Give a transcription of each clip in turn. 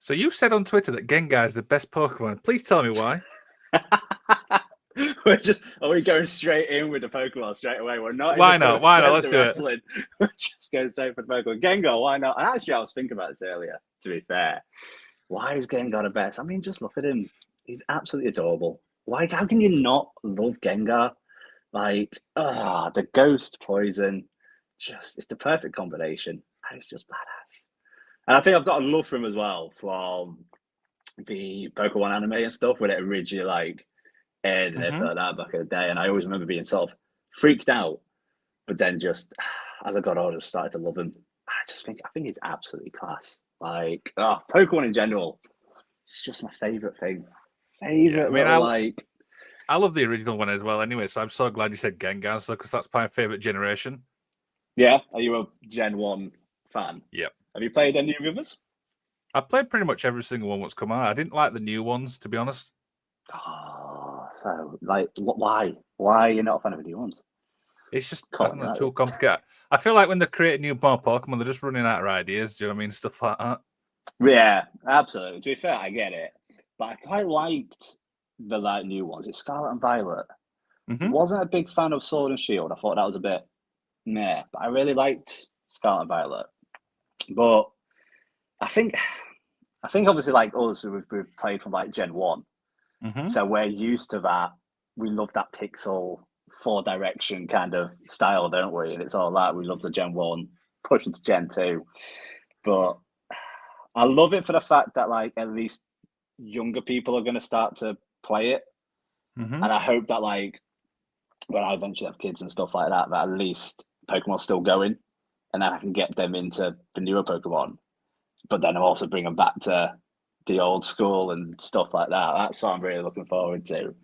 So you said on Twitter that Gengar is the best Pokemon. Please tell me why. Are we going straight in with the Pokemon straight away? We're not. Why not? Why not? Let's do it. We're just going straight for the Pokemon. Gengar, why not? And actually, I was thinking about this earlier. To be fair, why is Gengar the best? I mean, just look at him. He's absolutely adorable. Like, how can you not love Gengar? Like, the Ghost Poison, it's the perfect combination. And it's just badass. And I think I've got a love for him as well from the Pokemon anime and stuff when it originally aired and everything like that back in the day. And I always remember being sort of freaked out, but then just as I got older, started to love him. I think it's absolutely class. Like, Pokemon in general, it's just my favorite thing. I love the original one as well. Anyway, so I'm so glad you said Gengar, because that's my favorite generation. Yeah, are you a Gen 1 fan? Yep. Have you played any of the others? I played pretty much every single one that's come out. I didn't like the new ones, to be honest. So why? Why are you not a fan of the new ones? It's just too complicated. I feel like when they create new Pokemon, they're just running out of ideas. Do you know what I mean? Stuff like that. Yeah, absolutely. To be fair, I get it, but I quite liked the new ones. It's Scarlet and Violet. Wasn't a big fan of Sword and Shield. I thought that was a bit meh, but I really liked Scarlet and Violet. But I think obviously like us, we've played from Gen 1, so we're used to that. We love that pixel 4 direction kind of style, don't we? And it's all that. We love the Gen 1, push into Gen 2. But I love it for the fact that at least younger people are going to start to play it. And I hope that when I eventually have kids and stuff like that, that at least Pokemon's still going, and then I can get them into the newer Pokemon. But then I'll also bring them back to the old school and stuff like that. That's what I'm really looking forward to.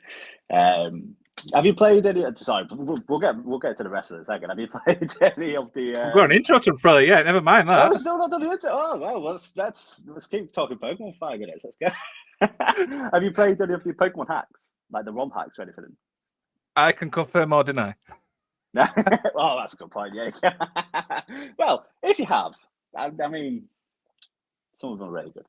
Have you played any? Sorry, we'll get to the rest of the second. Have you played any of the? We've got an intro to probably. Yeah, never mind that. Oh, we're still not done the intro. Oh well, let's keep talking Pokemon 5 minutes. Let's go. Have you played any of the Pokemon hacks, like the ROM hacks or anything? I can confirm or deny. Oh, that's a good point. Yeah. Well, if you have, I mean, some of them are really good.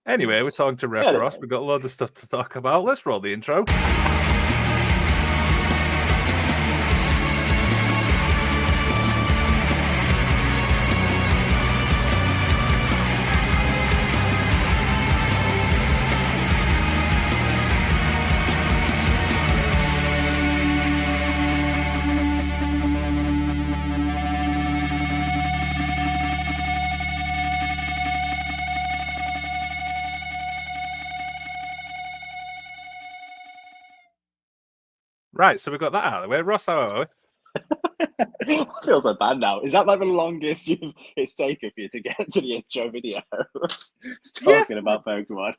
Anyway, we're talking to Ref Ross. We've got loads of stuff to talk about. Let's roll the intro. Right, so we've got that out of the way. Ross, how are we? I feel so bad now. Is that the longest it's taken for you to get to the intro video? Talking about Pokemon.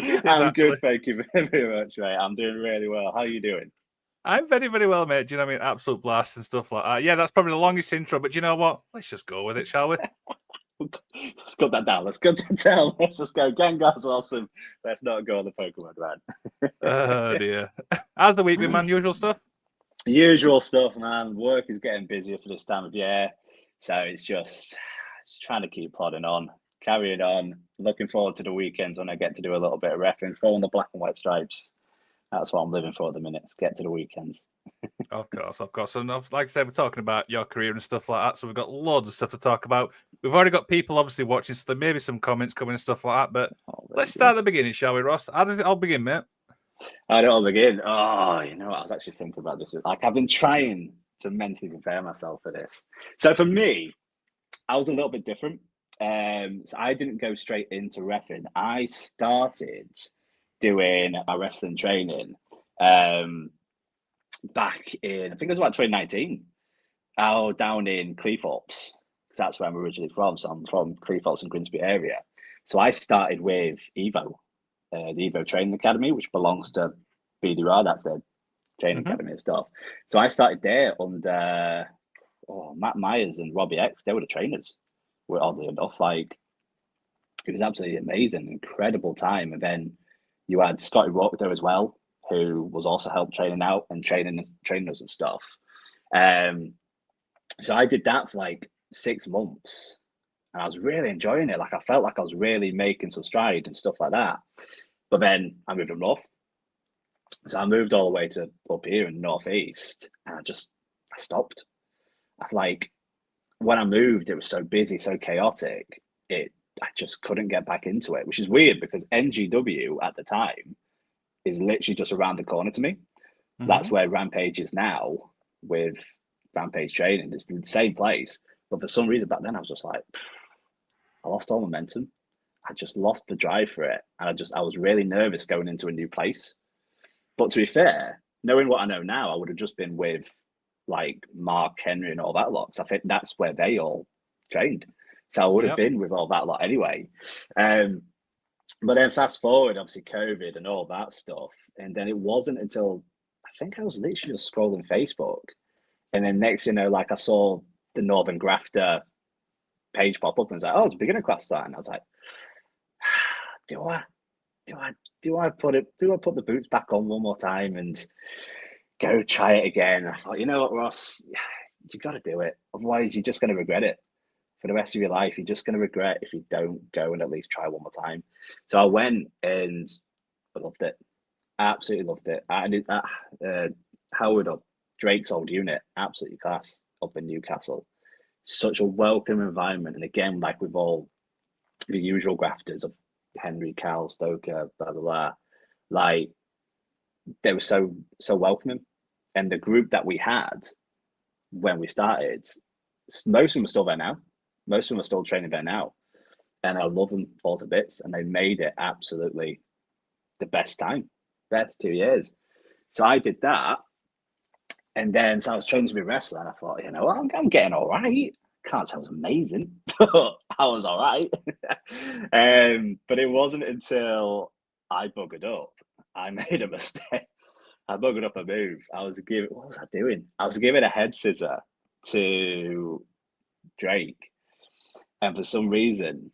I'm good, thank you very much, mate. I'm doing really well. How are you doing? I'm very, very well, mate. Do you know what I mean? Absolute blast and stuff like that. Yeah, that's probably the longest intro, but do you know what? Let's just go with it, shall we? Let's cut that down. Let's cut that down. Let's just go. Gengar's awesome. Let's not go on the Pokemon, man. Oh, dear. How's the week been, man? Usual stuff? Usual stuff, man. Work is getting busier for this time of year. So it's just trying to keep plodding on, carrying on. Looking forward to the weekends when I get to do a little bit of reffing, throwing the black and white stripes. That's what I'm living for at the minute. Let's get to the weekends. Of course. And like I said, we're talking about your career and stuff like that. So we've got loads of stuff to talk about. We've already got people obviously watching, so there may be some comments coming and stuff like that. But let's start at the beginning, shall we, Ross? How does it all begin, mate? How did it all begin? Oh, you know what? I was actually thinking about this. I've been trying to mentally prepare myself for this. So for me, I was a little bit different. So I didn't go straight into reffing. I started doing my wrestling training back in, I think it was about 2019, down in Cleethorpes, because that's where I'm originally from. So I'm from Cleethorpes and Grimsby area. So I started with Evo, the Evo Training Academy, which belongs to BDR. That's their training academy and stuff. So I started there under Matt Myers and Robbie X. They were the trainers, oddly enough. It was absolutely amazing, incredible time. And then you had Scotty Rourke there as well, who was also helped training out and training us and stuff. So I did that for 6 months. and I was really enjoying it. Like I felt like I was really making some stride and stuff like that. But then I moved up north, so I moved all the way to up here in northeast, and I stopped. I like when I moved, it was so busy, so chaotic. I just couldn't get back into it, which is weird because NGW at the time is literally just around the corner to me. Mm-hmm. That's where Rampage is now with Rampage Training. It's the same place. But for some reason back then I was just like, I lost all momentum. I just lost the drive for it. And I was really nervous going into a new place. But to be fair, knowing what I know now, I would have just been with like Mark Henry and all that lot. So I think that's where they all trained. So I would have been with all that lot anyway. But then fast forward, obviously COVID and all that stuff. And then it wasn't until I think I was literally just scrolling Facebook. And then next, like I saw the Northern Grafter page pop up and was like, oh, it's a beginner class starting. I was like, do I put the boots back on one more time and go try it again? I thought, you know what, Ross, you got to do it. Otherwise, you're just going to regret it for the rest of your life. You're just going to regret if you don't go and at least try one more time. So I went and I loved it. Absolutely loved it. I did Howard up, Drake's old unit, absolutely class up in Newcastle. Such a welcome environment. And again, like with all the usual grafters of Henry, Cal, Stoker, blah, blah, blah, like they were so welcoming. And the group that we had when we started, most of them are still there now. Most of them are still training there now. And I love them all to bits. And they made it absolutely the best 2 years. So I did that. And then so I was training to be a wrestler. And I thought, you know what, I'm getting all right. Can't say I was amazing, but I was all right. But it wasn't until I buggered up. I made a mistake. I buggered up a move. What was I doing? I was giving a head scissor to Drake. And for some reason,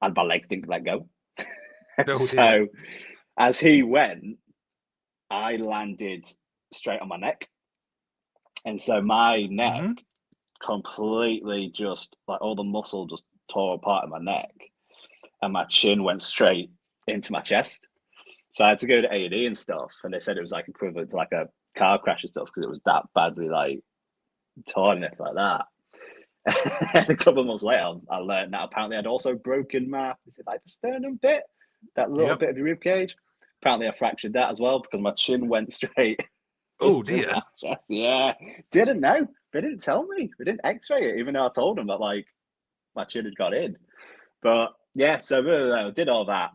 my legs didn't let go. So as he went, I landed straight on my neck. And so my neck completely just, like all the muscle just tore apart in my neck. And my chin went straight into my chest. So I had to go to A&E and stuff. And they said it was like equivalent to like a car crash and stuff because it was that badly like torn and everything like that. And a couple of months later, I learned that apparently I'd also broken the sternum bit, that little bit of your rib cage. Apparently I fractured that as well because my chin went straight. Oh dear. Yeah. Didn't know. They didn't tell me. They didn't x-ray it, even though I told them that like my chin had got in. But yeah, so I did all that.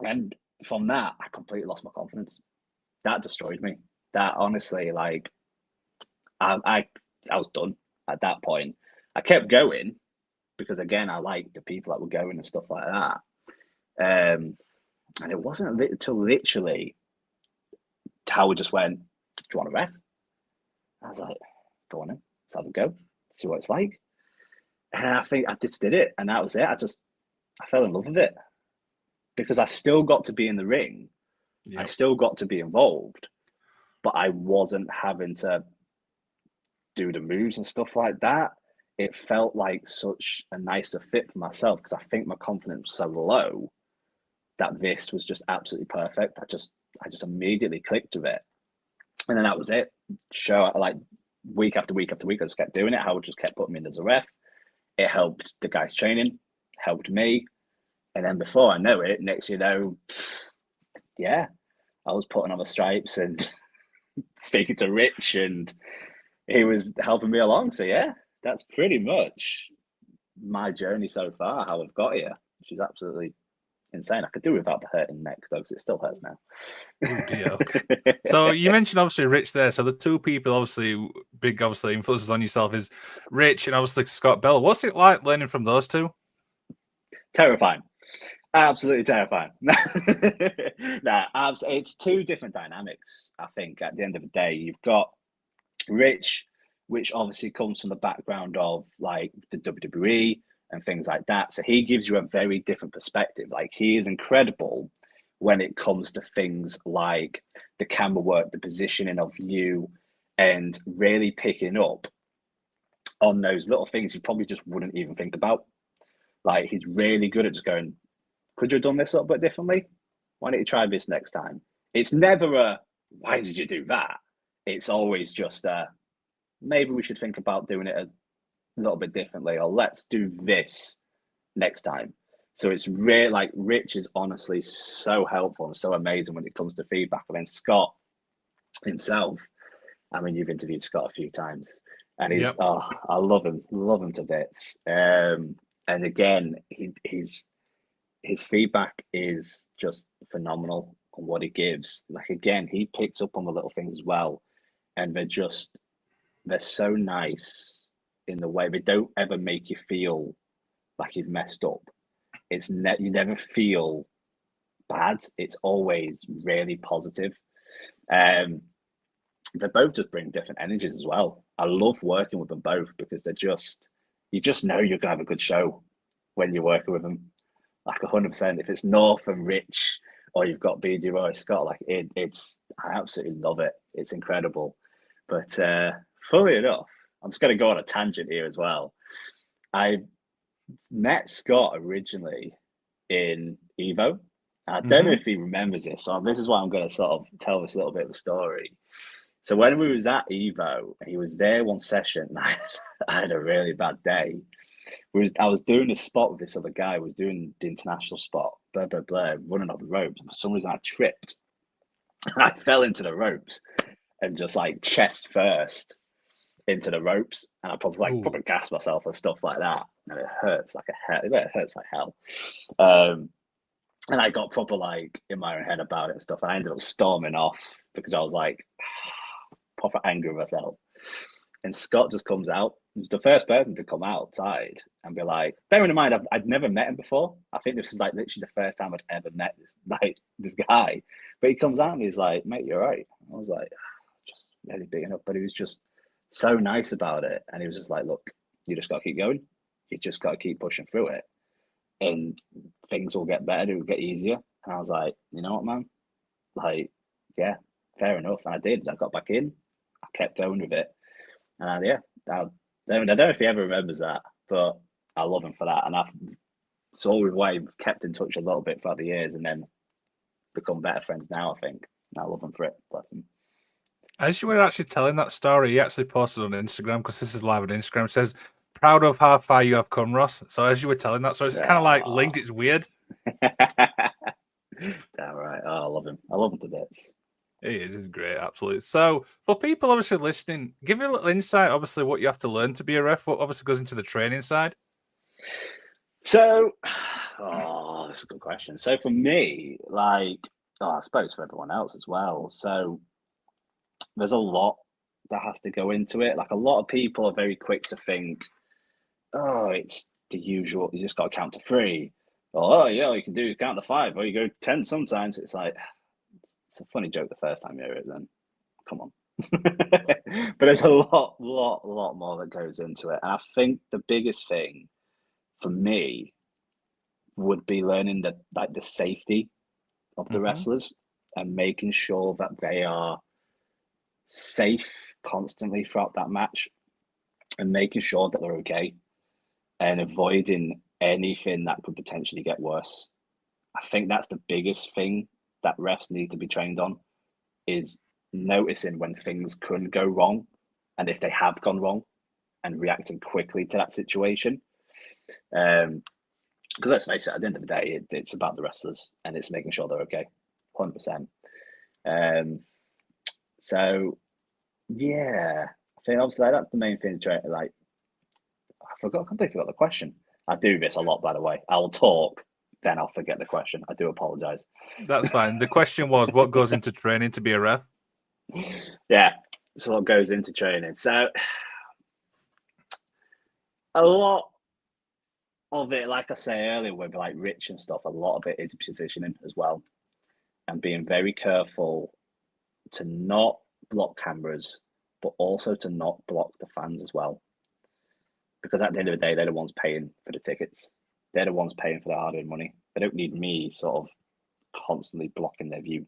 And from that, I completely lost my confidence. That destroyed me. That honestly, like I was done at that point. I kept going because again, I liked the people that were going and stuff like that. And it wasn't until literally Howard just went, do you want a ref? I was like, go on in, let's have a go, see what it's like. And I think I just did it. And that was it. I fell in love with it because I still got to be in the ring. Yep. I still got to be involved, but I wasn't having to do the moves and stuff like that. It felt like such a nicer fit for myself because I think my confidence was so low that this was just absolutely perfect. I just immediately clicked with it. And then that was it. Show like week after week after week, I just kept doing it. Howard just kept putting me in as a ref. It helped the guys training, helped me. And then before I know it, next I was putting on the stripes and speaking to Rich and he was helping me along. So yeah, that's pretty much my journey so far, how I've got here, which is absolutely insane. I could do without the hurting neck though, because it still hurts now. Oh dear. Okay. So you mentioned obviously Rich there. So the two people obviously influences on yourself is Rich and obviously Scott Bell. What's it like learning from those two? Terrifying. Absolutely terrifying. It's two different dynamics. I think at the end of the day, you've got Rich, which obviously comes from the background of like the WWE and things like that. So he gives you a very different perspective. Like he is incredible when it comes to things like the camera work, the positioning of you, and really picking up on those little things you probably just wouldn't even think about Like, he's really good at just going, could you have done this a little bit differently? Why don't you try this next time? It's never a, why did you do that? It's always just maybe we should think about doing it a little bit differently, or let's do this next time. So it's really like Rich is honestly so helpful and so amazing when it comes to feedback. I mean, Scott himself, I mean, you've interviewed Scott a few times, and he's I love him to bits. And again, his feedback is just phenomenal on what he gives. Like, again, he picks up on the little things as well, and they're so nice in the way they don't ever make you feel like you've messed up. It's you never feel bad. It's always really positive. They both just bring different energies as well. I love working with them both because you just know you're gonna have a good show when you're working with them. Like 100%. If it's North and Rich, or you've got BD Roy Scott, like I absolutely love it. It's incredible. But funnily enough, I'm just going to go on a tangent here as well. I met Scott originally in Evo. I don't know if he remembers this, so this is why I'm going to sort of tell this little bit of a story. So when we was at Evo, he was there one session, and I had a really bad day. I was doing a spot with this other guy, was doing the international spot, blah, blah, blah, running up the ropes. And for some reason, I tripped. I fell into the ropes and just like chest first into the ropes. And I probably gassed myself and stuff like that. And it hurts like hell. And I got proper like in my own head about it and stuff. And I ended up storming off because I was like proper angry with myself. And Scott just comes out. He was the first person to come outside and be like, bearing in mind, I'd never met him before. I think this is like literally the first time I'd ever met this guy. But he comes out and he's like, mate, you're right. I was like, just really beating up. But he was just so nice about it. And he was just like, look, you just got to keep going. You just got to keep pushing through it. And things will get better. It will get easier. And I was like, you know what, man? Like, yeah, fair enough. And I did. I got back in. I kept going with it. And I don't know if he ever remembers that, but I love him for that. And it's always why we've kept in touch a little bit throughout the years and then become better friends now, I think. And I love him for it. Bless him. As you were actually telling that story, he actually posted on Instagram, because this is live on Instagram, says, proud of how far you have come, Ross. So as you were telling that, so it's kind of like linked, it's weird. Damn right. Oh, I love him. I love him to bits. He is. He's great, absolutely. So for people obviously listening, give you a little insight, obviously, what you have to learn to be a ref, what obviously goes into the training side. So, that's a good question. So for me, like, I suppose for everyone else as well. So there's a lot that has to go into it. Like, a lot of people are very quick to think, oh, it's the usual. You just got to count to 3. Or, oh, yeah, you can do count to 5. Or you go 10 sometimes. It's like, it's a funny joke the first time you hear it, then come on. But there's a lot more that goes into it. And I think the biggest thing for me would be learning the safety of the wrestlers and making sure that they are safe constantly throughout that match and making sure that they're okay and avoiding anything that could potentially get worse. I think that's the biggest thing that refs need to be trained on, is noticing when things could go wrong and if they have gone wrong and reacting quickly to that situation. Because let's face it, at the end of the day, it's about the wrestlers and it's making sure they're okay, 100%. So, yeah, I think obviously that's the main thing. Like, I completely forgot the question. I do this a lot, by the way. I'll talk, then I'll forget the question. I do apologize. That's fine. The question was, what goes into training to be a ref? Yeah, so what goes into training? So a lot of it, like I say earlier, with like Rich and stuff, a lot of it is positioning as well, and being very careful to not block cameras, but also to not block the fans as well. Because at the end of the day, they're the ones paying for the tickets. They're the ones paying for their hard-earned money. They don't need me sort of constantly blocking their view.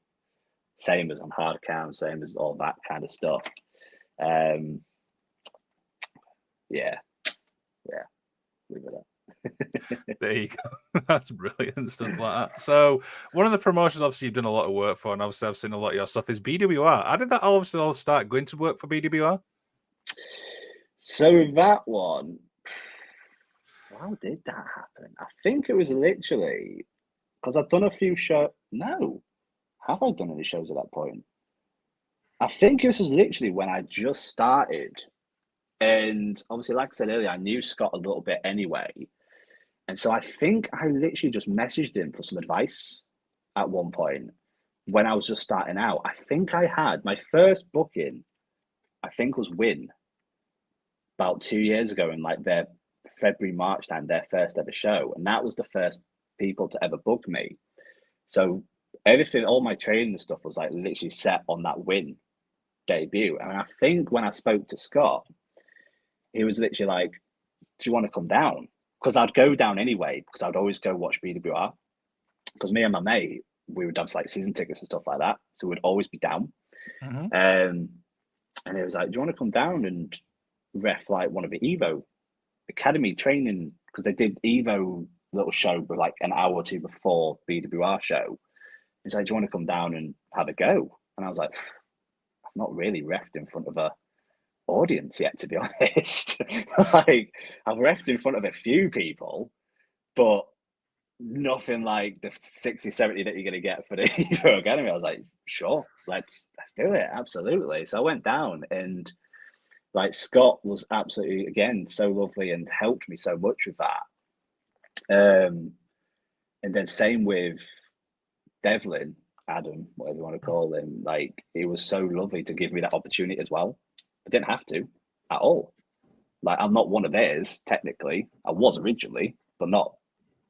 Same as on hard cam, same as all that kind of stuff. Yeah. Leave it at that. There you go. That's brilliant stuff like that. So one of the promotions, obviously, you've done a lot of work for, and obviously I've seen a lot of your stuff, is BWR. How did that obviously all start going to work for BWR? So with that one, how did that happen? I think it was literally because I've done a few shows. No, have I done any shows at that point? I think this was literally when I just started. And obviously, like I said earlier, I knew Scott a little bit anyway. And so I think I literally just messaged him for some advice at one point when I was just starting out. I think I had my first booking, I think was Win about 2 years ago in like their February, March time, their first ever show. And that was the first people to ever book me. So everything, all my training and stuff was like literally set on that Win debut. And I think when I spoke to Scott, he was literally like, "Do you want to come down?" Because I'd go down anyway, because I'd always go watch BWR. Because me and my mate, we would have like season tickets and stuff like that. So we'd always be down. And it was like, "Do you want to come down and ref like one of the Evo Academy training?" Because they did Evo little show, but like an hour or two before BWR show. He's like, "Do you want to come down and have a go?" And I was like, "I've not really refed in front of a audience yet, to be honest." Like, I've refed in front of a few people, but nothing like the 60, 70 that you're going to get for the Evo Academy. I was like, "Sure, let's do it." Absolutely. So I went down, and like Scott was absolutely, again, so lovely and helped me so much with that. And then same with Devlin, Adam, whatever you want to call him. Like, it was so lovely to give me that opportunity as well. I didn't have to at all. Like, I'm not one of theirs, technically. I was originally, but not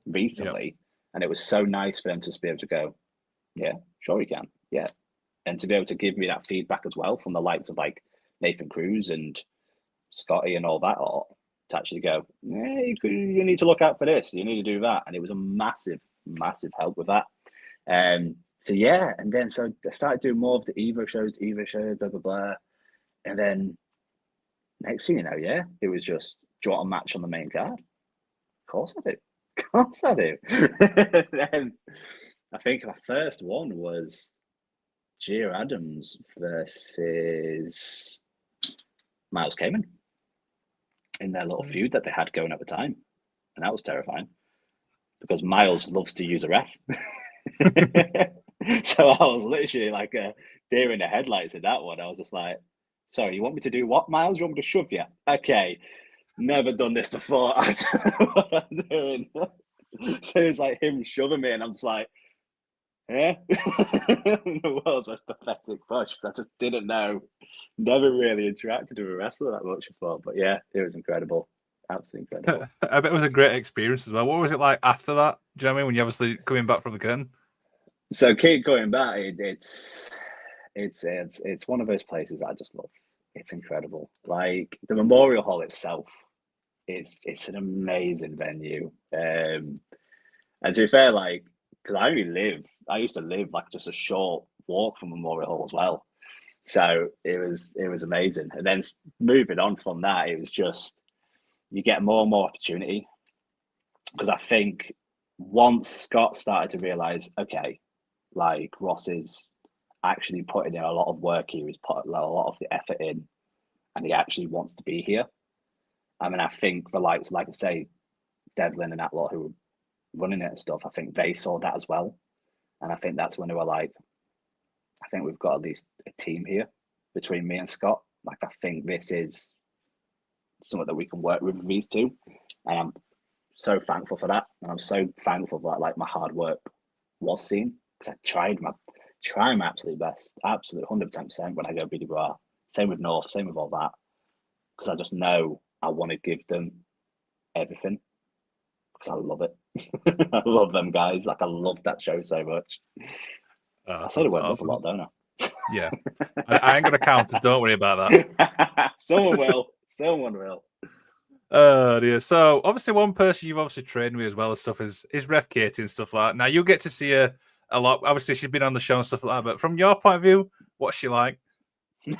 recently. Yep. And it was so nice for them to be able to go, "Yeah, sure you can. Yeah." And to be able to give me that feedback as well from the likes of like Nathan Cruz and Scotty and all that, or to actually go, "Yeah, you need to look out for this. You need to do that." And it was a massive, massive help with that. So yeah, and then so I started doing more of the Evo shows, blah, blah, blah. And then next thing you know, yeah, it was just, "Do you want a match on the main card?" Of course I do. Of course I do. Then I think my first one was Gia Adams versus Miles Kamen in their little feud that they had going at the time. And that was terrifying because Miles loves to use a ref. So I was literally like a deer in the headlights in that one. I was just like, "Sorry, you want me to do what, Miles? You want me to shove you?" Okay, never done this before. I don't know what I'm doing. So it's like him shoving me, and I'm just like, "Yeah." The world's most pathetic push because I just didn't know. Never really interacted with a wrestler that much before. But yeah, it was incredible. Absolutely incredible. I bet it was a great experience as well. What was it like after that? Do you know what I mean? When you obviously coming back from the gun? So keep going back. It's one of those places I just love. It's incredible. Like the Memorial Hall itself, it's an amazing venue. And to be fair, like, because I used to live like just a short walk from Memorial Hall as well. So it was amazing. And then moving on from that, it was just you get more and more opportunity. Because I think once Scott started to realize, okay, like Ross is actually putting in a lot of work here, he's put a lot of the effort in, and he actually wants to be here. I mean, I think the likes, like I say, Devlin and that lot who were running it and stuff, I think they saw that as well. And I think that's when they were like, "I think we've got at least a team here between me and Scott. Like, I think this is something that we can work with these two." And I'm so thankful for that. And I'm so thankful that like my hard work was seen because I tried my absolute best, absolute 110% when I go BWR. Same with North, same with all that. Because I just know I want to give them everything because I love it. I love them guys. Like, I love that show so much. I say the word love a lot, don't I? Yeah. I ain't going to count it. Don't worry about that. Someone will. Someone will. Oh dear. So obviously one person you've obviously trained with as well as stuff is Ref Katie and stuff like that. Now you get to see her a lot. Obviously she's been on the show and stuff like that, but from your point of view, what's she like? Should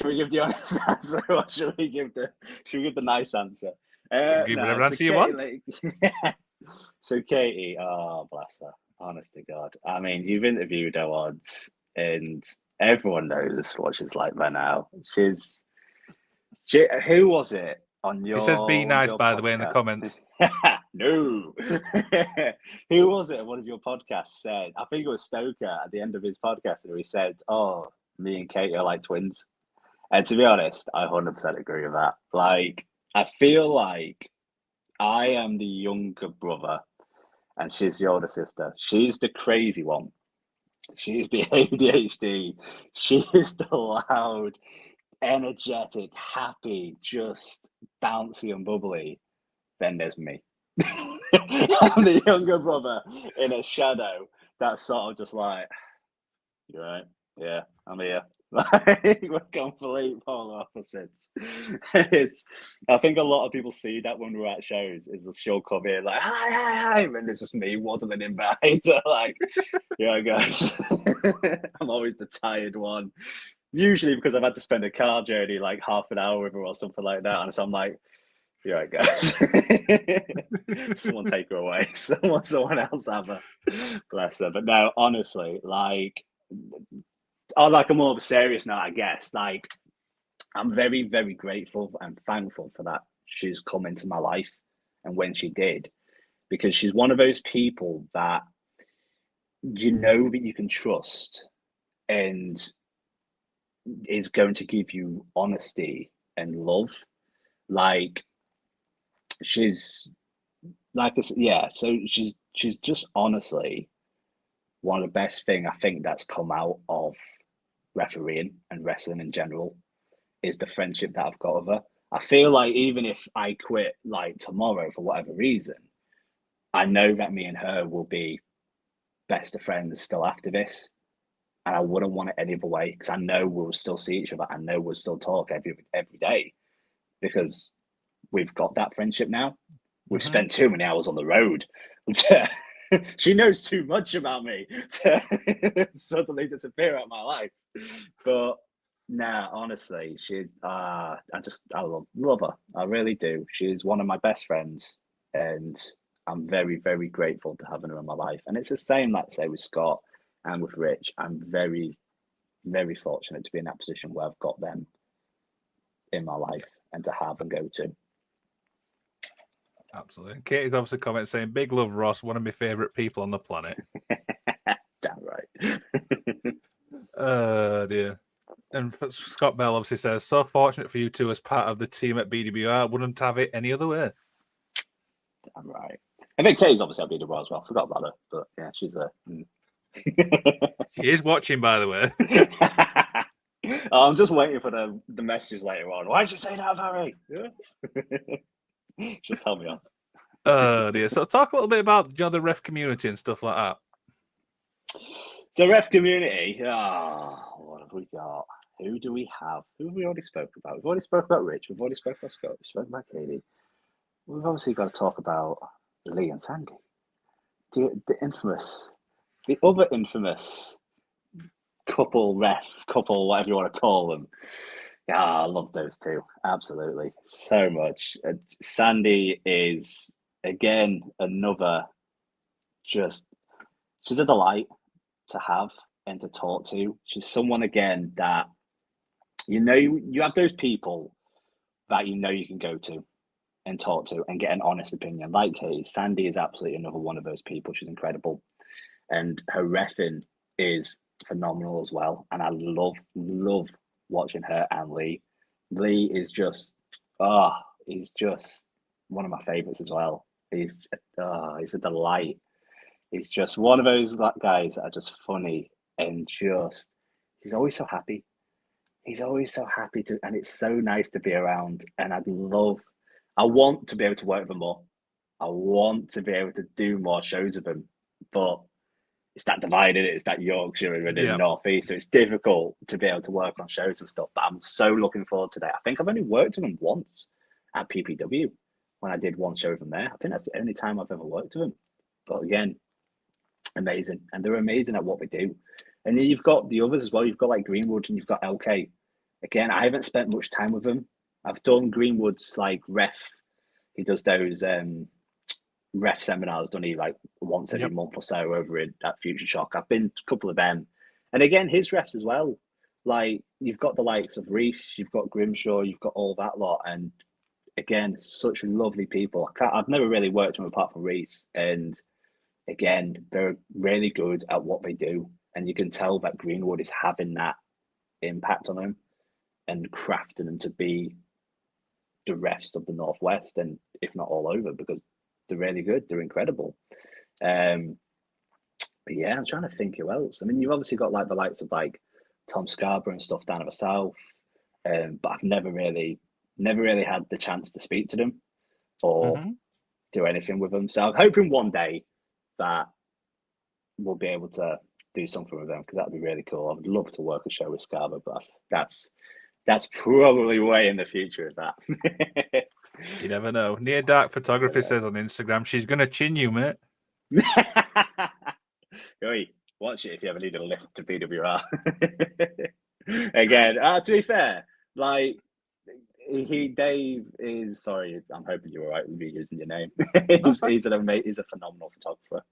we give the honest answer or should we give the nice answer? Give whatever No, so answer you Katie, want. so Katie, oh bless her, honest to God. I mean, you've interviewed her once, and everyone knows what she's like by now. Who was it on She says be one of nice, your by the way, in the podcasts? comments. No. Who was it? One of your podcasts said, I think it was Stoker at the end of his podcast, and he said, "Oh, me and Katie are like twins." And to be honest, I 100% agree with that. Like, I feel like I am the younger brother, and she's the older sister. She's the crazy one. She's the ADHD. She is the loud, energetic, happy, just bouncy and bubbly. Then there's me. I'm the younger brother in a shadow that's sort of just like, "You right? Yeah, I'm here." Like, we're complete polar opposites. I think a lot of people see that when we're at shows, is the she'll come in like, "Hi, hi, hi," and it's just me waddling in behind her, like, "Yeah, guys." I'm always the tired one. Usually because I've had to spend a car journey like half an hour with her or something like that. And so I'm like, "Yeah, right, guys." Someone take her away. Someone else have her. Bless her. But no, honestly, like, on like a more serious note, I guess, like, I'm very, very grateful and thankful for that she's come into my life and when she did, because she's one of those people that you know that you can trust and is going to give you honesty and love. Like, she's like, yeah, so she's just honestly one of the best thing I think that's come out of refereeing and wrestling in general is the friendship that I've got with her. I feel like even if I quit like tomorrow for whatever reason, I know that me and her will be best of friends still after this. And I wouldn't want it any other way because I know we'll still see each other. I know we'll still talk every day because we've got that friendship now. We've spent too many hours on the road. She knows too much about me to suddenly disappear out of my life. But nah, honestly, I love her. I really do. She's one of my best friends, and I'm very, very grateful to having her in my life. And it's the same, let's say, with Scott and with Rich. I'm very, very fortunate to be in that position where I've got them in my life and to have and go to. Absolutely. Katie's obviously commenting saying, "Big love, Ross, one of my favourite people on the planet." Damn right. Oh, dear. And Scott Bell obviously says, "So fortunate for you two as part of the team at BWR. Wouldn't have it any other way." Damn right. I think Katie's obviously at BWR as well. Forgot about her, but yeah, she's a. She is watching, by the way. I'm just waiting for the messages later on. Why'd you say that, Barry? Yeah. She'll tell me off. Oh dear. So talk a little bit about the ref community and stuff like that. The ref community. What have we got? Who do we have? Who have we already spoke about? We've already spoke about Rich. We've already spoke about Scott. We've spoken about Katie. We've obviously got to talk about Lee and Sandy. The other infamous couple, whatever you want to call them. Yeah, I love those two. Absolutely. So much. Sandy is, again, another she's a delight to have and to talk to. She's someone, again, that, you have those people that you can go to and talk to and get an honest opinion. Like Katie, Sandy is absolutely another one of those people. She's incredible. And her reffing is phenomenal as well. And I love watching her and Lee. Lee is just, he's just one of my favorites as well. He's a delight. He's just one of those guys that are just funny and just, he's always so happy. He's always so happy and it's so nice to be around. And I want to be able to work with him more. I want to be able to do more shows with him, but it's that divided. It's that Yorkshire and in the Northeast, so it's difficult to be able to work on shows and stuff. But I'm so looking forward to that. I think I've only worked with him once at PPW when I did one show with him there. I think that's the only time I've ever worked with him. But again, amazing, and they're amazing at what they do. And then you've got the others as well. You've got like Greenwood and you've got LK. Again, I haven't spent much time with them. I've done Greenwood's like ref he does those ref seminars, done he, like once every month or so over at Future Shock. I've been to a couple of them, and again, his refs as well. Like you've got the likes of Reese, you've got Grimshaw, you've got all that lot, and again, such lovely people. I've never really worked with them apart from Reese, and again, they're really good at what they do, and you can tell that Greenwood is having that impact on them and crafting them to be the rest of the Northwest, and if not all over, because they're really good. They're incredible. But yeah, I'm trying to think who else. I mean, you've obviously got like the likes of like Tom Scarborough and stuff down at the south, but I've never really had the chance to speak to them or do anything with them. So I'm hoping one day that we'll be able to do something with them, because that'd be really cool. I would love to work a show with Scarborough, but that's probably way in the future of that. You never know. Near Dark Photography says on Instagram, she's going to chin you, mate. Oi, watch it if you ever need a lift to PWR. Again, to be fair, like Dave is, sorry, I'm hoping you're all right with me using your name. He's a phenomenal photographer.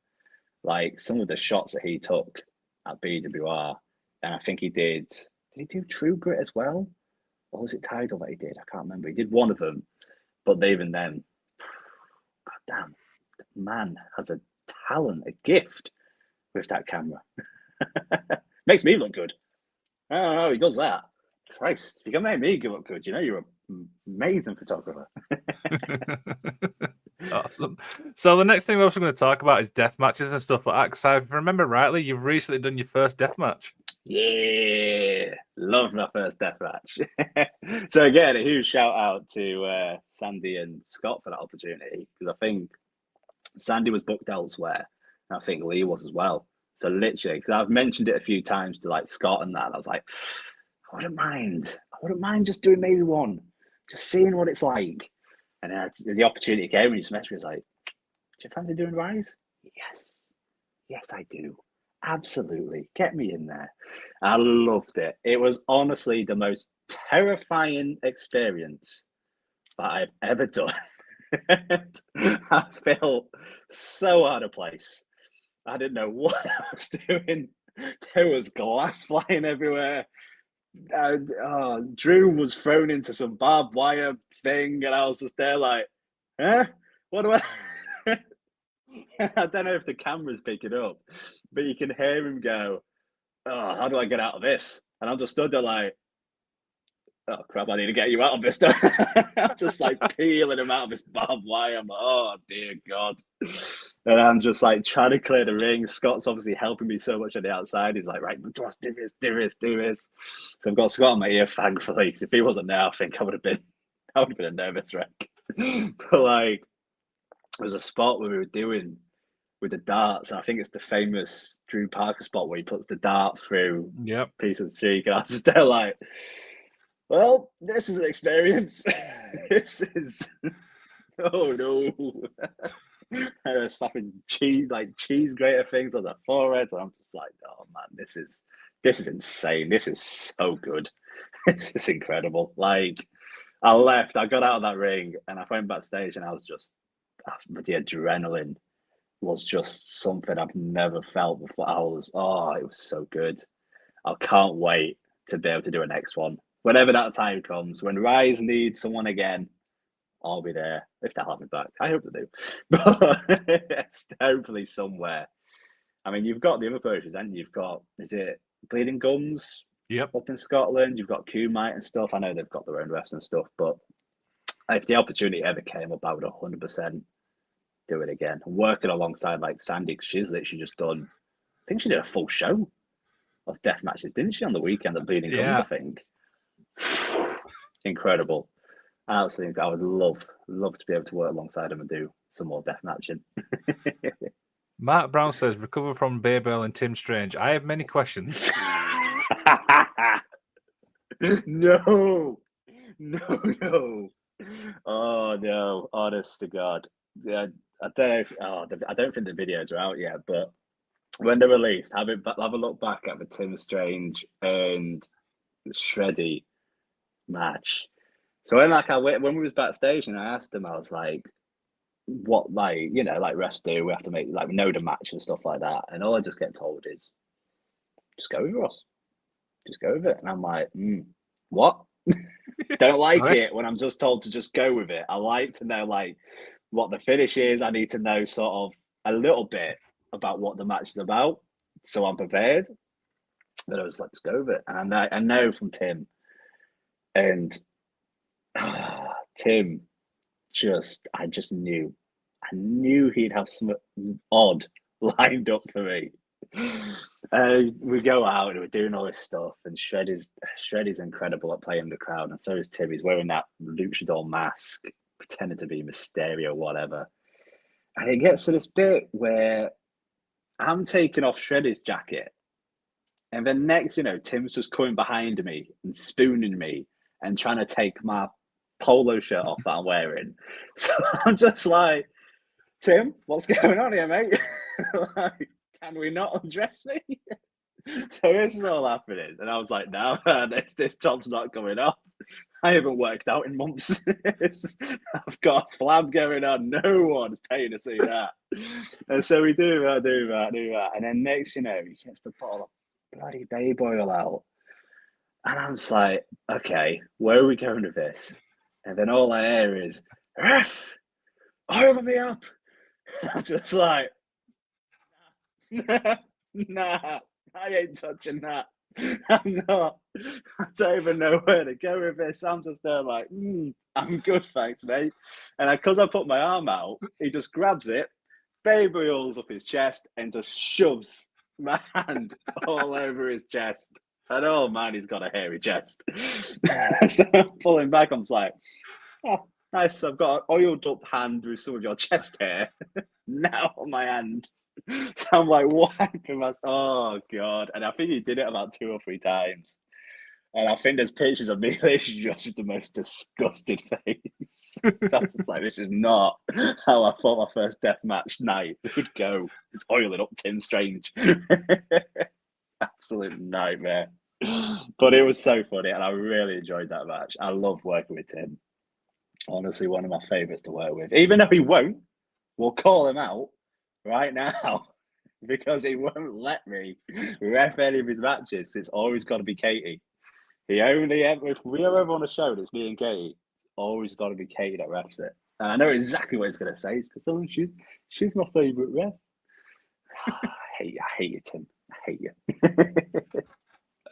Like some of the shots that he took at BWR, and I think did he do True Grit as well? Or was it Tidal that he did? I can't remember. He did one of them, but even then, God damn, the man has a talent, a gift with that camera. Makes me look good. I don't know, he does that. Christ, if you can make me look good, you know you're an amazing photographer. Awesome. So the next thing we're also going to talk about is death matches and stuff like that. Because if I remember rightly, you've recently done your first death match. Yeah, love my first death match. So again, a huge shout out to Sandy and Scott for that opportunity, because I think Sandy was booked elsewhere, and I think Lee was as well. So literally, because I've mentioned it a few times to like Scott and that, and I was like, I wouldn't mind just doing maybe one, just seeing what it's like. And then the opportunity came, and he just messaged me, was like, do you fancy doing Rise? Yes, I do. Absolutely. Get me in there. I loved it. It was honestly the most terrifying experience that I've ever done. I felt so out of place. I didn't know what I was doing. There was glass flying everywhere. Drew was thrown into some barbed wire thing, and I was just there like, what do I... I don't know if the camera's picking up, but you can hear him go, oh, how do I get out of this? And I'm just stood there like, oh crap, I need to get you out of this. I'm just like peeling him out of this barbed wire. I'm like, oh dear God. And I'm just like trying to clear the ring. Scott's obviously helping me so much on the outside. He's like, right, just do this. So I've got Scott on my ear, thankfully, because if he wasn't there, I think I would have been a nervous wreck. But like, there was a spot where we were doing with the darts, and I think it's the famous Drew Parker spot where he puts the dart through a piece of the cheek, and I was just there like, well, this is an experience. This is, oh no. And I was slapping cheese grater things on the forehead, and I'm just like, oh man, this is insane. This is so good. This is incredible. Like, I got out of that ring, and I went backstage, and I was just, the adrenaline was just something I've never felt before. It was so good. I can't wait to be able to do a next one. Whenever that time comes, when Rise needs someone again, I'll be there, if they'll have me back. I hope they do. But it's hopefully somewhere. I mean, you've got the other versions, and you've got, is it Bleeding Gums? Yep. Up in Scotland, you've got Kumite and stuff. I know they've got their own refs and stuff, but if the opportunity ever came up, I would 100% do it again. Working alongside like Sandy, because she's literally just done, I think she did a full show of death matches, didn't she, on the weekend at Bleeding Gums, I think. Incredible. Absolutely. I would love to be able to work alongside him and do some more death matching. Matt Brown says, recover from Babel and Tim Strange. I have many questions. No. Oh no, honest to God. Yeah, I don't think the videos are out yet, but when they're released, have a look back at the Tim Strange and Shreddy match. So when we was backstage and I asked him, I was like, what, like, you know, like refs do, we have to make, like, we know the match and stuff like that. And all I just get told is, just go with us. Just go with it. And I'm like, what? Don't like it when I'm just told to just go with it. I like to know, like, what the finish is. I need to know sort of a little bit about what the match is about, so I'm prepared. But I was like, let's go with it. And I know from Tim, and Tim I just knew. I knew he'd have some odd lined up for me. We go out and we're doing all this stuff, and Shreddy's incredible at playing the crowd, and so is Tim. He's wearing that luchador mask, pretending to be Mysterio, whatever. And it gets to this bit where I'm taking off Shreddy's jacket, and then next, you know, Tim's just coming behind me and spooning me and trying to take my polo shirt off that I'm wearing. So I'm just like, Tim, what's going on here, mate? Like, can we not undress me? So this is all happening. And I was like, no, this top's not coming off. I haven't worked out in months. I've got a flab going on. No one's paying to see that. And so we do that. And then next, you know, he gets the bottle of bloody baby oil out. And I'm just like, okay, where are we going with this? And then all I hear is, ref, oil me up. I'm just like, nah, I ain't touching that. I'm not. I don't even know where to go with this. I'm just there like, I'm good, thanks, mate. And because I put my arm out, he just grabs it, baby oils up his chest, and just shoves my hand all over his chest. And oh man, he's got a hairy chest. So I'm pulling back. I'm just like, oh, nice. I've got an oiled up hand with some of your chest hair now on my hand. So I'm like wiping my. Oh god! And I think he did it about 2 or 3 times. And I think there's pictures of me just with the most disgusted face. So I was just like, this is not how I thought my first deathmatch night would go. It's oiling up Tim Strange. Absolute nightmare. But it was so funny, and I really enjoyed that match. I loved working with Tim. Honestly, one of my favourites to work with. Even though he won't, we'll call him out right now because he won't let me ref any of his matches. It's always got to be Katie. If we are ever on a show that's me and Katie, it's always got to be Katie that refs it. And I know exactly what he's going to say. It's because she's my favourite ref. I hate you, Tim. I hate you.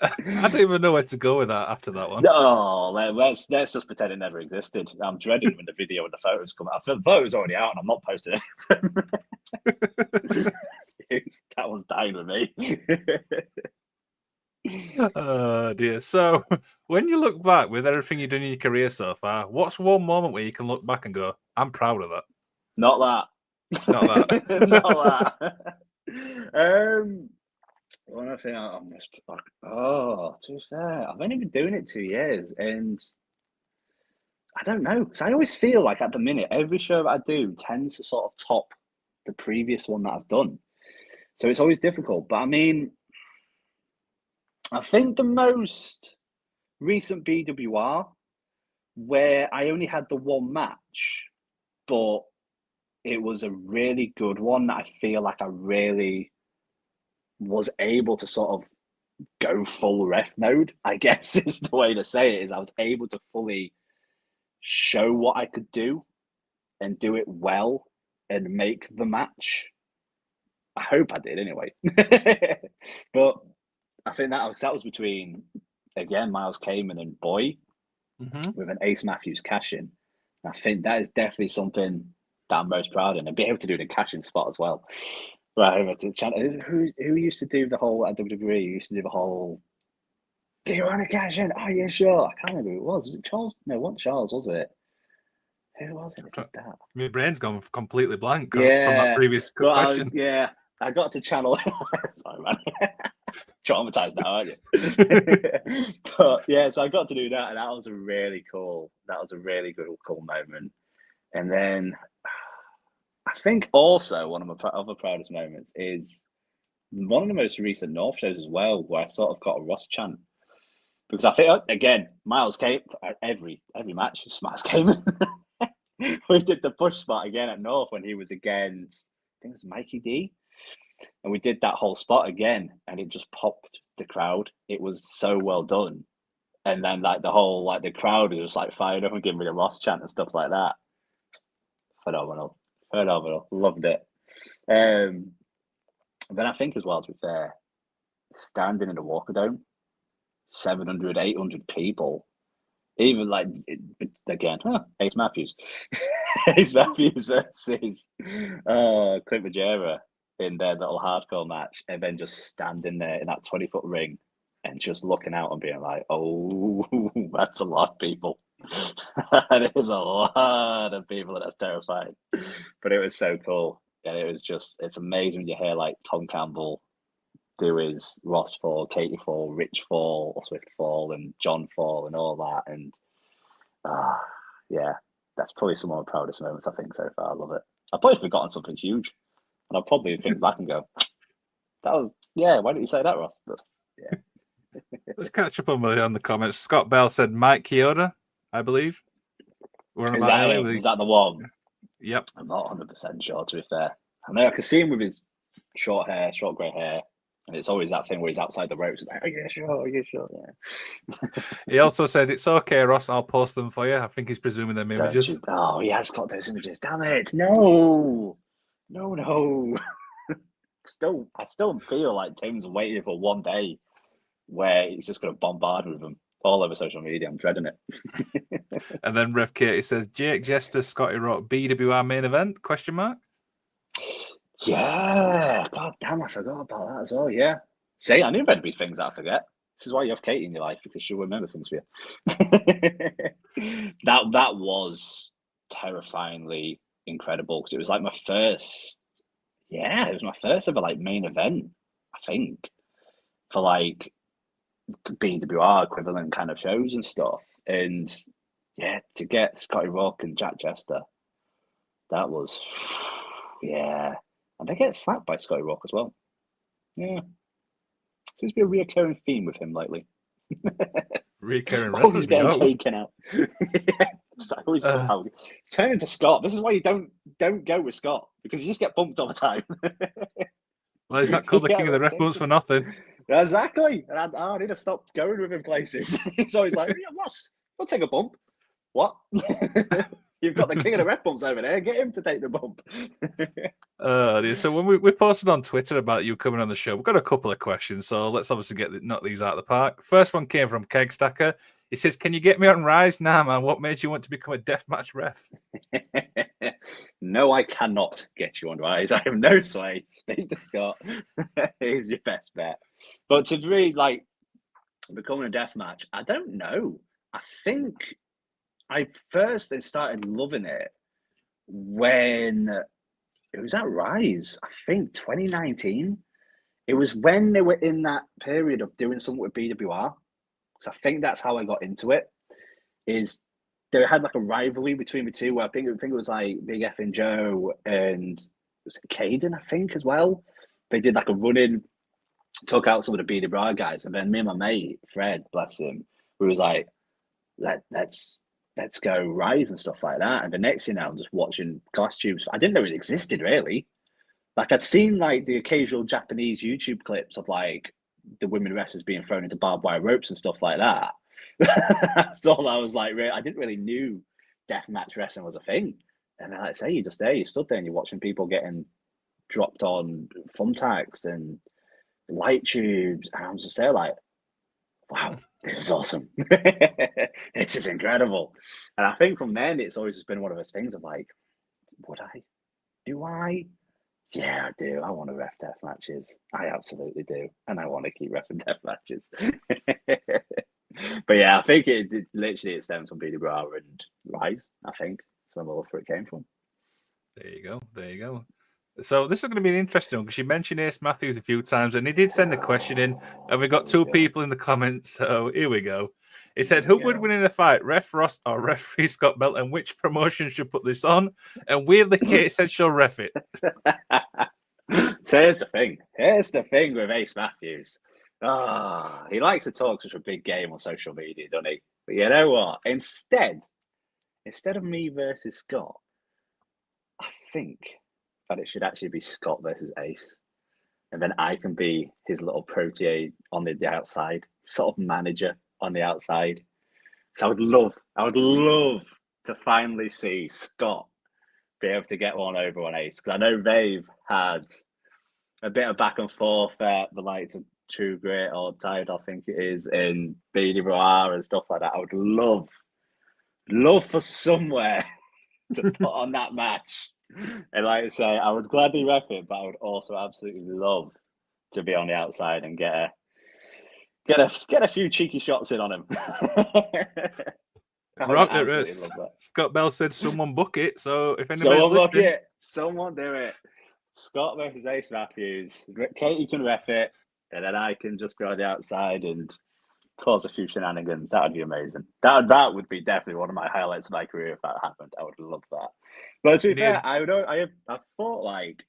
I don't even know where to go with that after that one. No, let's just pretend it never existed. I'm dreading when the video and the photos come out. The photos already out, and I'm not posting it. That was dying with me. Oh dear. So when you look back with everything you've done in your career so far, what's one moment where you can look back and go, I'm proud of that? Not that. Not that. One thing I'm just to be fair, I've only been doing it 2 years, and I don't know, because I always feel like at the minute every show that I do tends to sort of top the previous one that I've done. So it's always difficult. But I mean, I think the most recent BWR, where I only had the one match, but it was a really good one that I feel like I really was able to sort of go full ref mode, I guess is the way to say it, is I was able to fully show what I could do and do it well and make the match. I hope I did anyway. But I think that was between, again, Miles Kamen and Boy, with an Ace Matthews cash-in. I think that is definitely something that I'm most proud of, and be able to do the cash-in spot as well. Right, over to channel. Who used to do the whole at WWE? Used to do the whole. Do you want to cash in? Oh yeah, sure. I can't remember who it was. Was it Charles? No, it wasn't Charles, was it? Who was it? That did that? My brain's gone completely blank from that previous question. I got to channel. Sorry, man. Traumatized now, aren't you? But yeah, so I got to do that, and that was a really cool. That was a really good, cool moment. And then I think also one of my other proudest moments is one of the most recent North shows as well, where I sort of got a Ross chant. Because I think, again, Miles came every match. Miles came. We did the push spot again at North when he was against, I think it was Mikey D. And we did that whole spot again, and it just popped the crowd. It was so well done. And then like the whole the crowd was just like fired up and giving me the Ross chant and stuff like that. Phenomenal. Loved it. Then I think as well, to be fair, standing in the Walker Dome, 700, 800 people. Even again, Ace Matthews. Ace Matthews versus Clint Majera in their little hardcore match, and then just standing there in that 20-foot ring and just looking out and being like, oh, that's a lot of people. That is a lot of people, and that's terrifying. But it was so cool. And it was it's amazing when you hear like Tom Campbell do his Ross Fall, Katie Fall, Rich Fall, Swift Fall, and John Fall, and all that. And yeah, that's probably some of my proudest moments, I think, so far. I love it. I've probably forgotten something huge, and I'll probably think back and go, that was, why didn't you say that, Ross? But yeah. Let's catch up on the comments. Scott Bell said Mike Chioda, I believe. Is that the one? Yep. I'm not 100% sure, to be fair. I know I can see him with his short grey hair, and it's always that thing where he's outside the ropes. Like, yeah, sure. Yeah. He also said, it's okay, Ross, I'll post them for you. I think he's presuming them images. Oh, he has got those images. Damn it. No. I still feel like Tim's waiting for one day where he's just going to bombard with them all over social media. I'm dreading it. And then Rev Katie says, Jake Jester, Scotty Rock, BWR main event, ? Yeah. God damn, I forgot about that as well. Yeah. See, I knew there'd be things that I forget. This is why you have Katie in your life, because she'll remember things for you. That was terrifyingly incredible, because it was like my first ever like main event, I think, for like BWR equivalent kind of shows and stuff. And yeah, to get Scotty Rock and Jack Jester, that was, yeah. And they get slapped by Scotty Rock as well. Yeah. Seems to be a reoccurring theme with him lately. Recurring wrestlers getting taken out. Always somehow turn into Scott. This is why you don't go with Scott, because you just get bumped all the time. Well, he's not called the king of the ref bumps for nothing. Exactly. And I need to stop going with him places. He's always like, yeah, Ross, we'll take a bump. What? You've got the king of the ref bumps over there. Get him to take the bump. So when we posted on Twitter about you coming on the show, we've got a couple of questions. So let's obviously knock these out of the park. First one came from Keg Stacker. He says, can you get me on Rise? Nah, man. What made you want to become a deathmatch ref? No, I cannot get you on Rise. I have no sway. Speak to Scott. He's your best bet. But to really like becoming a deathmatch, I don't know. I think I first started loving it when it was at Rise. I think 2019. It was when they were in that period of doing something with BWR. So I think that's how I got into it. Is they had like a rivalry between the two. Where I think it was like Big F and Joe and was it Caden, I think, as well. They did like a run-in, took out some of the BWR guys, and then me and my mate Fred, bless him, we was like, let's go Rise and stuff like that. And the next thing I'm just watching Glass Tubes. I didn't know it existed really. Like I'd seen like the occasional Japanese YouTube clips of like the women wrestlers being thrown into barbed wire ropes and stuff like that. That's all I was like. I didn't really knew deathmatch wrestling was a thing. And then, like I say, you're just there, you stood there, and you're watching people getting dropped on thumbtacks and light tubes, and I'm just there like, wow, this is awesome. This is incredible. And I think from then, it's always just been one of those things of like, do I? Yeah, I do. I want to ref death matches. I absolutely do. And I want to keep refing death matches. But yeah, I think it stems from BWR and Rise. I think that's where my love for it came from. There you go. So this is going to be an interesting one, because you mentioned Ace Matthews a few times, and he did send a question in, and we got two people in the comments. So here we go. He said, who would win in a fight, Ref Ross or referee Scott Bell, and which promotion should put this on? And weirdly, Kate said she'll ref it. So here's the thing with Ace Matthews. He likes to talk such a big game on social media, doesn't he? But you know what? Instead of me versus Scott, I think that it should actually be Scott versus Ace. And then I can be his little protege on the outside, sort of manager on the outside. Because I would love to finally see Scott be able to get one over on Ace. Because I know they've had a bit of back and forth at the likes of True Grit or Tide, I think it is, in BWR and stuff like that. I would love for somewhere to put on that match. And like I say, I would gladly ref it, but I would also absolutely love to be on the outside and get a few cheeky shots in on him. Scott Bell said someone book it, so if anybody's listening, someone do it. Scott versus Ace Matthews. Katie can ref it, and then I can just go on the outside and cause a few shenanigans. That would be amazing. That would be definitely one of my highlights of my career if that happened. I would love that. But to be fair, I thought, like,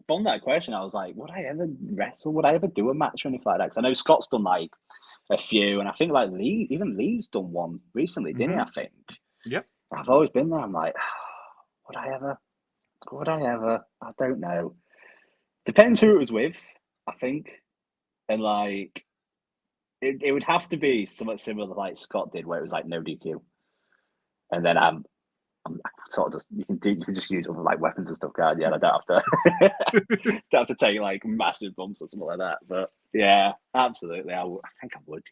from that question, I was like, would I ever wrestle? Would I ever do a match or anything like that? Because I know Scott's done like a few, and I think like Lee's done one recently, didn't he? I think. Yep. I've always been there. I'm like, would I ever? I don't know. Depends who it was with, I think, and like it would have to be somewhat similar to like Scott did, where it was like no DQ, and then I'm sort of just you can just use other like weapons and stuff, can't you? I don't have to take like massive bumps or something like that. But yeah, absolutely, I think I would.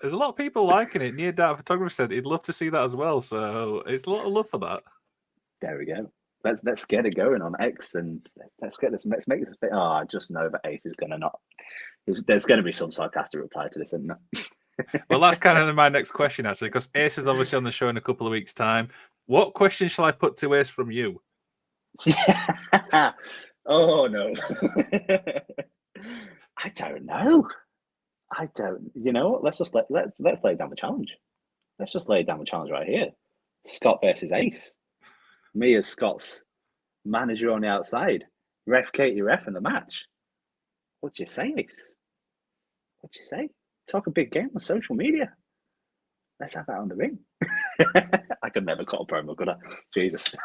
There's a lot of people liking it. Near Dark Photographer said he'd love to see that as well. So it's a lot of love for that. There we go. Let's get it going on X, and let's make this a bit. Oh, I just know that Ace is gonna not. There's going to be some sarcastic reply to this, isn't there? Well, that's kind of my next question, actually, because Ace is obviously on the show in a couple of weeks' time. What question shall I put to Ace from you? Oh no, I don't know. I don't. You know what? Let's lay down the challenge. Let's just lay down the challenge right here. Scott versus Ace. Me as Scott's manager on the outside. Ref Katie ref in the match. What do you say, Ace? What do you say? Talk a big game on social media. Let's have that on the ring. I could never cut a promo, could I? Jesus.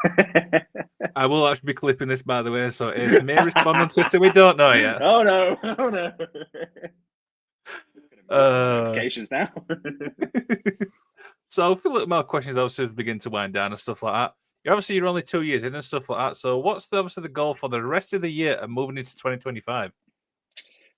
I will actually be clipping this, by the way, so Ace may respond on Twitter. We don't know yet. Oh no! Notifications now. So, a few little more questions obviously begin to wind down and stuff like that. You're only 2 years in and stuff like that. So, what's obviously the goal for the rest of the year and moving into 2025?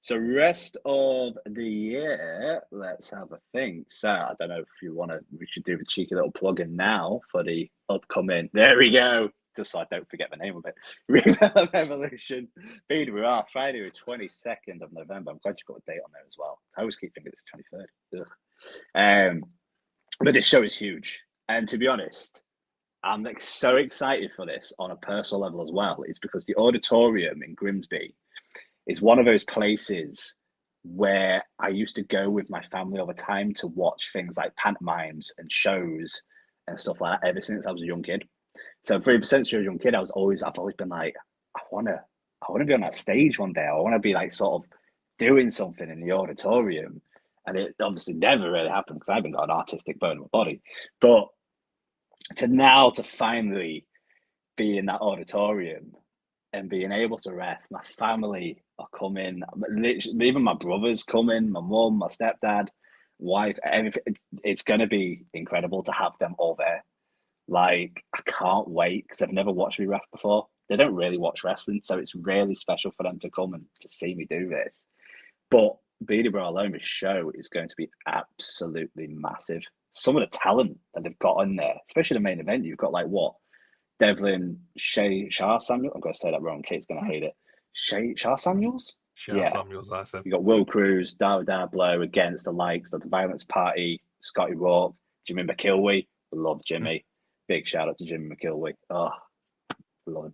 So, rest of the year, let's have a think. So, I don't know if you want to. We should do a cheeky little plug-in now for the upcoming. There we go. Just so I don't forget the name of it. Rebel Evolution. BWR, Friday the 22nd of November. I'm glad you got a date on there as well. I always keep thinking it's 23rd. But this show is huge. And to be honest, I'm so excited for this on a personal level as well. It's because the auditorium in Grimsby is one of those places where I used to go with my family over time to watch things like pantomimes and shows and stuff like that ever since I was a young kid. So since you're a young kid, I've always been like, I wanna be on that stage one day. I want to be like sort of doing something in the auditorium. And it obviously never really happened because I haven't got an artistic bone in my body. But to finally be in that auditorium and being able to ref, my family are coming, literally, even my brothers coming, my mum, my stepdad, wife, everything. It's going to be incredible to have them all there. Like, I can't wait because I've never watched me ref before. They don't really watch wrestling, so it's really special for them to come and to see me do this. But BWR alone, this show is going to be absolutely massive. Some of the talent that they've got in there, especially the main event, you've got like what? Devlin Shah Samuels. I'm going to say that wrong. Kate's going to hate it. Shah Samuels? Samuels, I said. You got Will Cruz, David Blow against the likes of the Violence Party, Scotty Rourke, Jimmy McIlwee. Love Jimmy. Big shout out to Jimmy McIlwee. Oh, love him.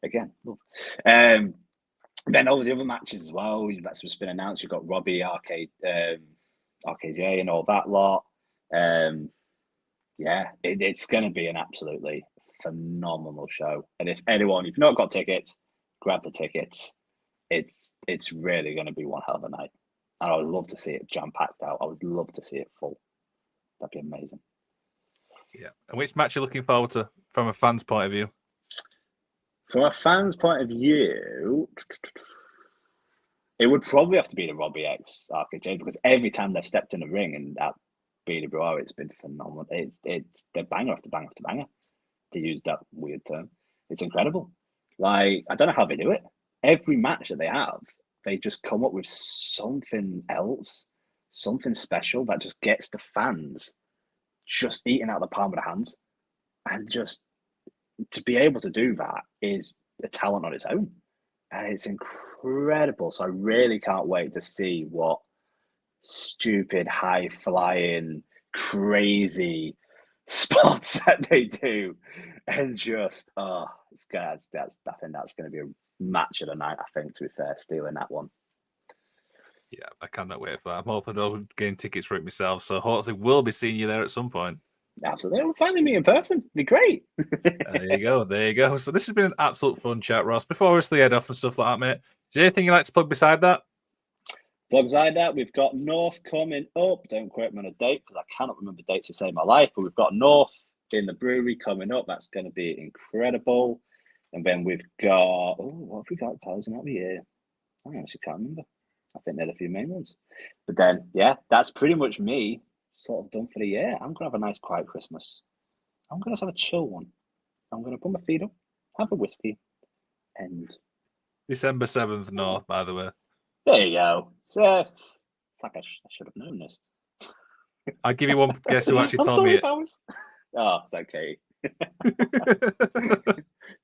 Again, love. Then over the other matches as well, that's what's been announced. You've got Robbie, RKJ, and all that lot. It's going to be an absolutely phenomenal show. And if you've not got tickets, grab the tickets. it's really going to be one hell of a night. And I would love to see it jam-packed out. I would love to see it full. That'd be amazing. Yeah. And which match are you looking forward to from a fan's point of view? From a fan's point of view, it would probably have to be the Robbie X RKJ, because every time they've stepped in the ring and at BWR, it's been phenomenal. It's they're banger after banger after banger, to use that weird term. It's incredible. Like, I don't know how they do it. Every match that they have, they just come up with something else, something special that just gets the fans just eating out of the palm of the hands. And just to be able to do that is a talent on its own. And it's incredible. So I really can't wait to see what stupid, high-flying, crazy spots that they do. And just, I think that's going to be a match of the night, I think, to be fair, stealing that one. Yeah, I cannot wait for that. I'm hopefully getting tickets for it myself, so hopefully we'll be seeing you there at some point. Absolutely. We'll finally meet in person. It'd be great. There you go. There you go. So this has been an absolute fun chat, Ross. Before we head off and stuff like that, mate, is there anything you'd like to plug beside that? Beside that, we've got North coming up. Don't quote me on a date because I cannot remember dates to save my life, but we've got North in the brewery coming up. That's going to be incredible. And then we've got, what have we got closing out the year? I actually can't remember. I think they're the few main ones. But then, yeah, that's pretty much me sort of done for the year. I'm going to have a nice, quiet Christmas. I'm going to have a chill one. I'm going to put my feet up, have a whiskey, and... December 7th, North, by the way. There you go. It's like I should have known this. I'll give you one guess who actually told me it. Bowers. Oh, it's okay.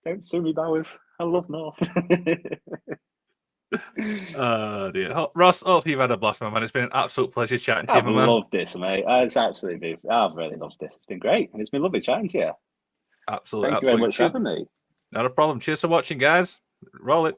Don't sue me, Bowers. I love North. Oh dear. Ross, hopefully you've had a blast, my man. It's been an absolute pleasure chatting to you, my man. I've loved this, mate. I've really loved this. It's been great, and it's been lovely chatting to you. Absolutely. Thank you very much for having me. Not a problem. Cheers for watching, guys. Roll it.